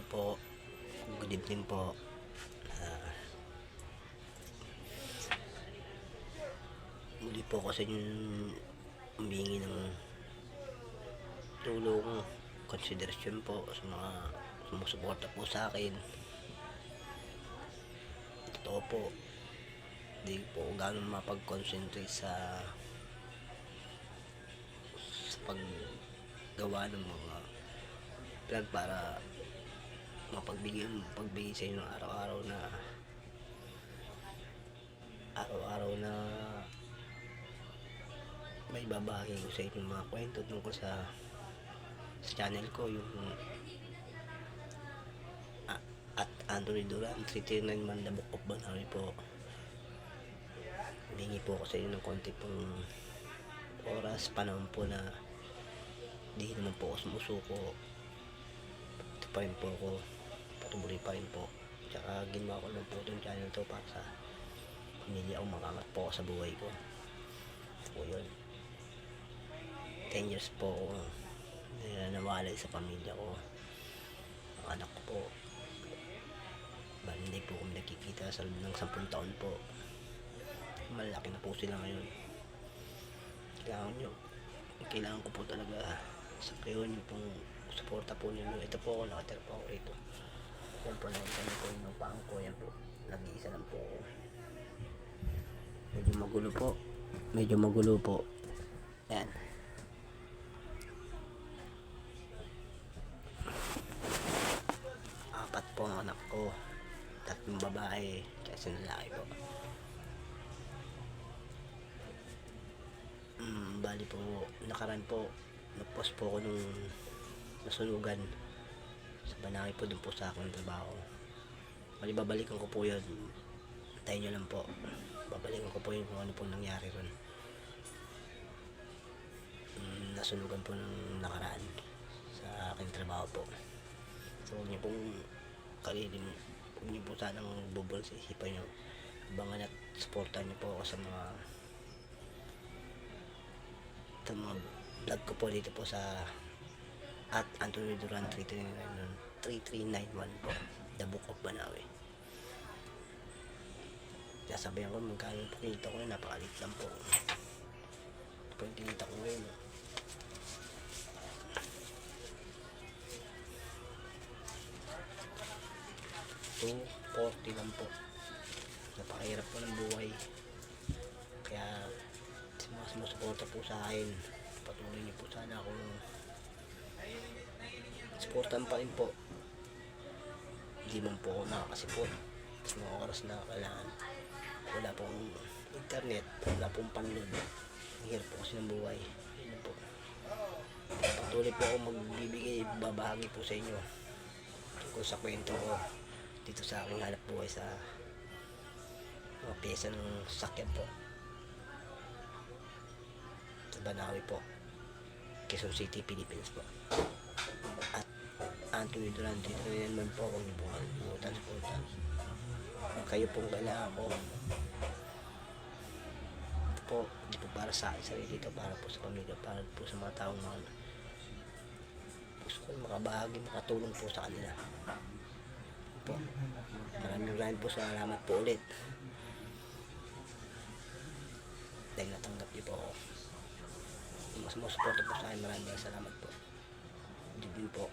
po. Good evening po. Ah, Muli po kasi yung humingi ng tulong, konsiderasyon po sa mga sumusuporta po sa akin. Totoo po, hindi po gano'n mapag-concentrate sa paggawa ng mga plan para pagbigay sa inyo ng araw-araw na may babahagi ko sa inyo mga kwento tungkol sa channel ko, yung at Anthony Duran 339 man the Book of Banawi po. Humingi po ako sa inyo ng konti pong oras, panahon po na di naman po ako sumusuko. Ito pa rin po ako, patuloy pa rin po. Tsaka ginawa ko lang po itong channel to para sa pamilya ko, makangat po ako sa buhay ko. Ito po yun, 10 years po ako nawalay sa pamilya ko, ang anak ko po. Hindi po kami nakikita sa loob ng 10 taon po. Malaki na po sila ngayon. Kailangan ko po talaga sa kayo yung pong suporta po ninyo. Ito po ako, nakatira po ako rito. Yan po, nakita po yung paang ko. Yan po, nag-iisa lang po ako. Medyo magulo po. Yan. Apat po ang anak ko, 3 babae, kasi lalaki po. Bali po, nakaraan po, nag-post po ako nung nasunugan sa Banawi po, dun po sa aking trabaho. Bali, babalikan ko po yun. Tayo nyo lang po. Babalikan ko po yun kung ano po nangyari ron. Nasunugan po ng nakaraan sa aking trabaho po. So, huwag nyo pong kalilim, huwag nyo po sanang bubol sa isipan nyo. Abangan at supportan nyo po ako sa mga vlog ko po dito po sa at Anthony Duran 3391 po, The Book of Banawi. Sasabihan ko magkano po kinita ko na, napakalit lang po. Ito po yung kinita ko ngayon. 240 lang po. Napakahirap po ng buhay. Kaya sa mga sumusuporta po sa akin, patuloy niyo po sana akong supportan pa rin po. Hindi man po ako nakakasipot sa mga oras na kailangan. Wala pong internet, wala pong panload. Hirap po kasi ng buhay. Yun po. Patuloy po ako magbibigay, babahagi po sa inyo tungkol sa kwento ko dito sa aking hanap buhay sa mga pyesa ng sasakyan po sa Banawi po, Quezon City, Philippines po. At Anthony Duran dito rin naman po, kung yung pong supportan kayo pong kailangan ko. Ito po, hindi po para sa akin sarili, dito para po sa pamilya, para po sa mga taong mga gusto ko makabahagi, makatulong po sa kanila po. Maraming po salamat po ulit dahil natanggap niyo po ako. Mas suporta po sa akin, maraming salamat po. Hindi po.